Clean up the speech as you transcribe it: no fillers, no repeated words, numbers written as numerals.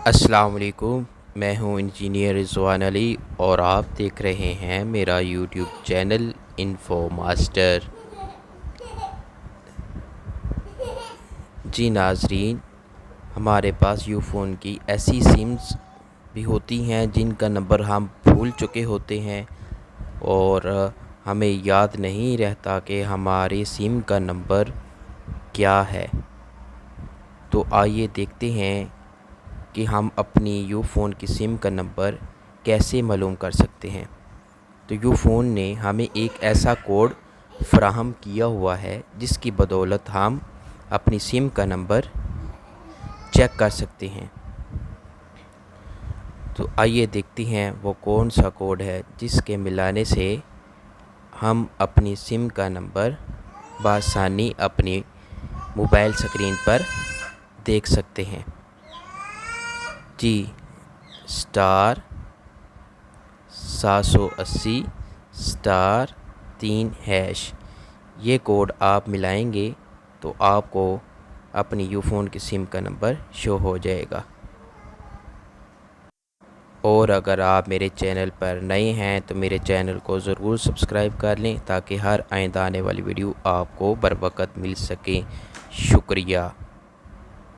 السلام علیکم، میں ہوں انجینئر رضوان علی اور آپ دیکھ رہے ہیں میرا یوٹیوب چینل انفو ماسٹر۔ جی ناظرین، ہمارے پاس یو فون کی ایسی سمز بھی ہوتی ہیں جن کا نمبر ہم بھول چکے ہوتے ہیں اور ہمیں یاد نہیں رہتا کہ ہمارے سم کا نمبر کیا ہے۔ تو آئیے دیکھتے ہیں کہ ہم اپنی یو فون کی سم کا نمبر کیسے معلوم کر سکتے ہیں۔ تو یو فون نے ہمیں ایک ایسا کوڈ فراہم کیا ہوا ہے جس کی بدولت ہم اپنی سم کا نمبر چیک کر سکتے ہیں۔ تو آئیے دیکھتے ہیں وہ کون سا کوڈ ہے جس کے ملانے سے ہم اپنی سم کا نمبر بآسانی اپنی موبائل اسکرین پر دیکھ سکتے ہیں۔ جی *780*3#، یہ کوڈ آپ ملائیں گے تو آپ کو اپنی یو فون کی سم کا نمبر شو ہو جائے گا۔ اور اگر آپ میرے چینل پر نئے ہیں تو میرے چینل کو ضرور سبسکرائب کر لیں تاکہ ہر آئندہ آنے والی ویڈیو آپ کو بروقت مل سکے۔ شکریہ۔